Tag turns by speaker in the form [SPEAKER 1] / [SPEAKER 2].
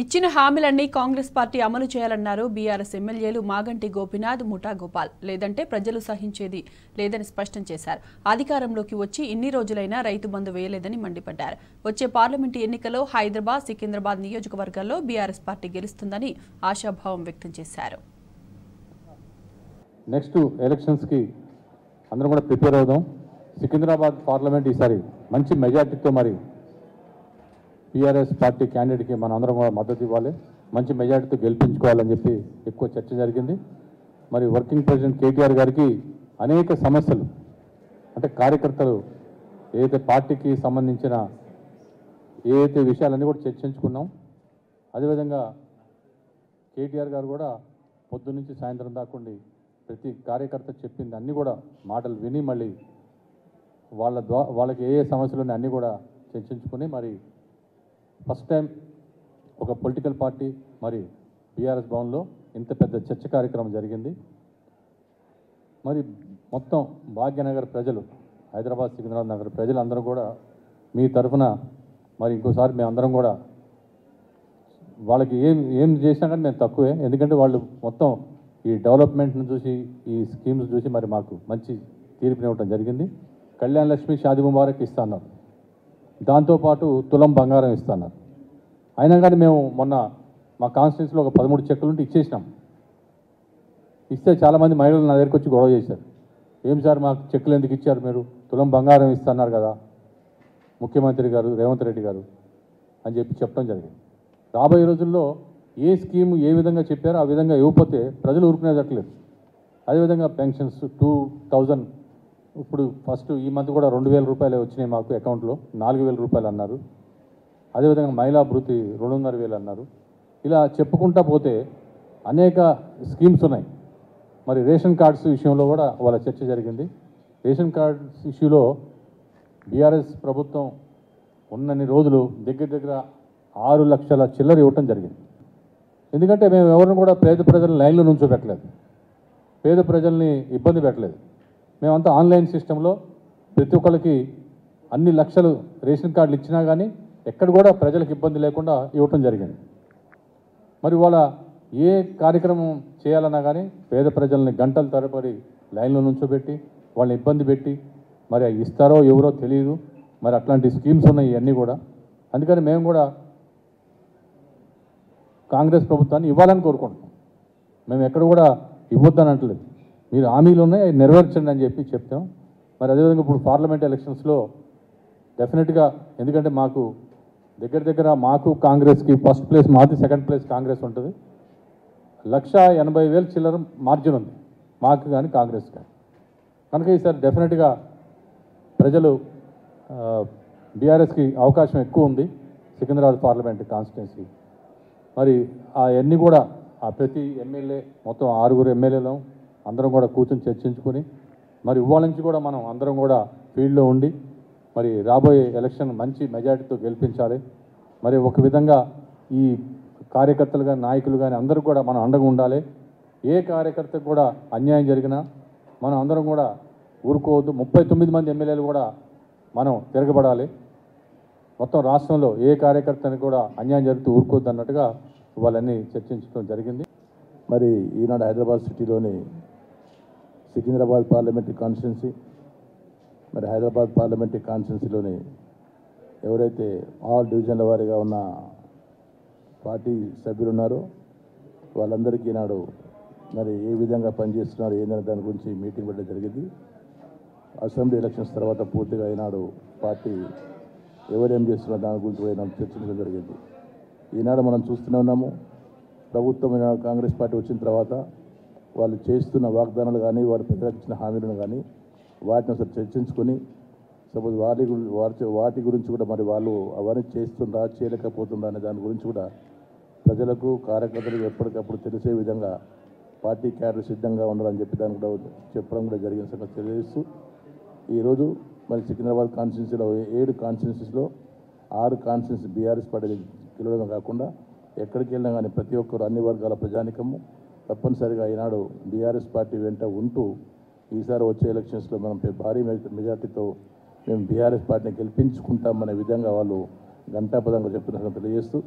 [SPEAKER 1] ఇచ్చిన హామీలన్నీ కాంగ్రెస్ పార్టీ అమలు చేయాలన్నారు బీఆర్ఎస్ ఎమ్మెల్యేలు మాగంటి గోపీనాథ్, ముఠా గోపాల్. లేదంటే ప్రజలు సహించేది లేదని స్పష్టం చేశారు. అధికారంలోకి వచ్చి ఇన్ని రోజులైనా రైతు బంధు వేయలేదని మండిపడ్డారు. వచ్చే పార్లమెంటు ఎన్నికల్లో హైదరాబాద్, సికింద్రాబాద్ నియోజకవర్గాల్లో బీఆర్ఎస్ పార్టీ గెలుస్తుందని ఆశాభావం వ్యక్తం చేశారు.
[SPEAKER 2] నెక్స్ట్ ఎలక్షన్స్ కి అందరం కూడా ప్రిపేర్ అవుదాం. సికింద్రాబాద్ పార్లమెంట్ ఈసారి మంచి మెజార్టీతో మరి టీఆర్ఎస్ పార్టీ క్యాండిడేట్కి మన అందరం కూడా మద్దతు ఇవ్వాలి, మంచి మెజార్టీతో గెలిపించుకోవాలని చెప్పి ఎక్కువ చర్చ జరిగింది. మరి వర్కింగ్ ప్రెసిడెంట్ కేటీఆర్ గారికి అనేక సమస్యలు అంటే కార్యకర్తలు ఏదైతే పార్టీకి సంబంధించిన ఏదైతే విషయాలన్నీ కూడా చర్చించుకున్నాం. అదేవిధంగా కేటీఆర్ గారు కూడా పొద్దున్నుంచి సాయంత్రం దాకుండి ప్రతి కార్యకర్త చెప్పింది అన్నీ కూడా మాటలు విని మళ్ళీ వాళ్ళకి ఏ సమస్యలు ఉన్నాయి అన్నీ కూడా చర్చించుకుని మరి ఫస్ట్ టైం ఒక పొలిటికల్ పార్టీ మరి బీఆర్ఎస్ భవన్లో ఇంత పెద్ద చర్చ కార్యక్రమం జరిగింది. మరి మొత్తం భాగ్యనగర్ ప్రజలు, హైదరాబాద్ సికింద్రాబాద్ నగర్ ప్రజలందరూ కూడా మీ తరఫున మరి ఇంకోసారి మేమందరం కూడా వాళ్ళకి ఏం చేసినా కానీ మేము తక్కువే, ఎందుకంటే వాళ్ళు మొత్తం ఈ డెవలప్మెంట్ను చూసి ఈ స్కీమ్స్ చూసి మరి మాకు మంచి తీర్పునివ్వటం జరిగింది. కళ్యాణ్ లక్ష్మి షాదీ ముబారక్ ఇస్తున్నారు, దాంతోపాటు తులం బంగారం ఇస్తున్నారు. అయినా కానీ మేము మొన్న మా కాన్స్టిట్యూన్సీలో ఒక 13 చెక్కులు ఉంటే ఇచ్చేసినాం. ఇస్తే చాలామంది మహిళలు నా దగ్గరికి వచ్చి గొడవ చేశారు. ఏం సార్ మాకు చెక్కులు ఎందుకు ఇచ్చారు, మీరు తులం బంగారం ఇస్తున్నారు కదా ముఖ్యమంత్రి గారు రేవంత్ రెడ్డి గారు అని చెప్పి చెప్పడం జరిగింది. రాబోయే రోజుల్లో ఏ స్కీము ఏ విధంగా చెప్పారో ఆ విధంగా ఇవ్వకపోతే ప్రజలు ఊరుకునేదట్లేదు. అదేవిధంగా పెన్షన్స్ 2000 ఇప్పుడు ఫస్ట్ ఈ మంత్ కూడా 2000 రూపాయలు వచ్చినాయి మాకు అకౌంట్లో, 4000 రూపాయలు అన్నారు. అదేవిధంగా మహిళా భృతి 2500 అన్నారు. ఇలా చెప్పుకుంటా పోతే అనేక స్కీమ్స్ ఉన్నాయి. మరి రేషన్ కార్డ్స్ విషయంలో కూడా వాళ్ళ చర్చ జరిగింది. రేషన్ కార్డ్స్ ఇష్యూలో బీఆర్ఎస్ ప్రభుత్వం ఉన్నన్ని రోజులు దగ్గర 6 లక్షల చిల్లర ఇవ్వటం జరిగింది. ఎందుకంటే మేము ఎవరిని కూడా పేద ప్రజలను లైన్లో నుంచోబెట్టలేదు, పేద ప్రజల్ని ఇబ్బంది పెట్టలేదు. మేమంతా ఆన్లైన్ సిస్టంలో ప్రతి ఒక్కరికి అన్ని లక్షలు రేషన్ కార్డులు ఇచ్చినా కానీ ఎక్కడ కూడా ప్రజలకు ఇబ్బంది లేకుండా ఇవ్వటం జరిగింది. మరి వాళ్ళ ఏ కార్యక్రమం చేయాలన్నా కానీ పేద ప్రజల్ని గంటల తరబడి లైన్లో నుంచోబెట్టి వాళ్ళని ఇబ్బంది పెట్టి మరి ఇస్తారో ఎవరో తెలియదు. మరి అట్లాంటి స్కీమ్స్ ఉన్నాయి ఇవన్నీ కూడా. అందుకని మేము కూడా కాంగ్రెస్ ప్రభుత్వాన్ని ఇవ్వాలని కోరుకుంటున్నాం. మేము ఎక్కడ కూడా ఇవ్వద్దని అంటలేదు, మీరు హామీలు ఉన్నాయి నెరవేర్చండి అని చెప్పి చెప్తాం. మరి అదేవిధంగా ఇప్పుడు పార్లమెంట్ ఎలక్షన్స్లో డెఫినెట్గా, ఎందుకంటే మాకు దగ్గర మాకు కాంగ్రెస్కి ఫస్ట్ ప్లేస్ మాది, సెకండ్ ప్లేస్ కాంగ్రెస్ ఉంటుంది. 180,000 చిల్లర మార్జిన్ ఉంది మాకు కానీ కాంగ్రెస్ కానీ. కనుక ఈసారి డెఫినెట్గా ప్రజలు బీఆర్ఎస్కి అవకాశం ఎక్కువ ఉంది సికింద్రాబాద్ పార్లమెంట్ కాన్స్టిట్యున్సీ. మరి అవన్నీ కూడా ప్రతి ఎమ్మెల్యే మొత్తం 6 ఎమ్మెల్యేలు అందరం కూడా కూర్చొని చర్చించుకొని మరి ఇవాళ నుంచి కూడా మనం అందరం కూడా ఫీల్డ్లో ఉండి మరి రాబోయే ఎలక్షన్ మంచి మెజారిటీతో గెలిపించాలి. మరి ఒక విధంగా ఈ కార్యకర్తలు కానీ నాయకులు కానీ అందరూ కూడా మనం అండగా ఉండాలి. ఏ కార్యకర్తకు కూడా అన్యాయం జరిగినా మనం అందరం కూడా ఊరుకోవద్దు. 39 మంది ఎమ్మెల్యేలు కూడా మనం తిరగబడాలి. మొత్తం రాష్ట్రంలో ఏ కార్యకర్తని కూడా అన్యాయం జరిగితే ఊరుకోవద్దు అన్నట్టుగా వాళ్ళన్నీ చర్చించడం జరిగింది.
[SPEAKER 3] మరి ఈనాడు హైదరాబాద్ సిటీలోని సికింద్రాబాద్ పార్లమెంటరీ కాన్స్టిట్యున్సీ, మరి హైదరాబాద్ పార్లమెంటరీ కాన్స్టిట్యున్సీలోని ఎవరైతే ఆల్ డివిజన్ల వారీగా ఉన్న పార్టీ సభ్యులు ఉన్నారో వాళ్ళందరికీ ఈనాడు మరి ఏ విధంగా పనిచేస్తున్నారు ఏందనే దాని గురించి మీటింగ్ పెట్టడం జరిగింది. అసెంబ్లీ ఎలక్షన్స్ తర్వాత పూర్తిగా ఈనాడు పార్టీ ఎవరేం చేస్తున్న దాని గురించి కూడా ఈనాడు చర్చించడం జరిగింది. ఈనాడు మనం చూస్తూనే ఉన్నాము, ప్రభుత్వం ఈనాడు కాంగ్రెస్ పార్టీ వచ్చిన తర్వాత వాళ్ళు చేస్తున్న వాగ్దానాలు కానీ వారు ప్రజలకు ఇచ్చిన హామీలను కానీ వాటిని అసలు చర్చించుకొని సపోజ్ వాటి గురించి కూడా మరి వాళ్ళు అవన్నీ చేస్తుందా చేయలేకపోతుందా అనే దాని గురించి కూడా ప్రజలకు కార్యకర్తలకు ఎప్పటికప్పుడు తెలిసే విధంగా పార్టీ క్యాడర్ సిద్ధంగా ఉండాలని చెప్పి దాన్ని కూడా చెప్పడం కూడా జరిగిన సంగతి తెలియజేస్తూ ఈరోజు మరి సికింద్రాబాద్ కాన్స్టిట్యున్సీలో 7 కాన్స్టిట్యున్సీస్లో 6 కాన్స్టిట్యున్సీ బీఆర్ఎస్ పార్టీ గెలవడమే కాకుండా ఎక్కడికి వెళ్ళినా కానీ ప్రతి ఒక్కరు అన్ని వర్గాల ప్రజానికము తప్పనిసరిగా ఈనాడు బీఆర్ఎస్ పార్టీ వెంట ఉంటూ ఈసారి వచ్చే ఎలక్షన్స్లో మనం భారీ మెజార్టీతో మేము బీఆర్ఎస్ పార్టీని గెలిపించుకుంటామనే విధంగా వాళ్ళు గంటాపదంగా చెప్తున్న తెలియజేస్తూ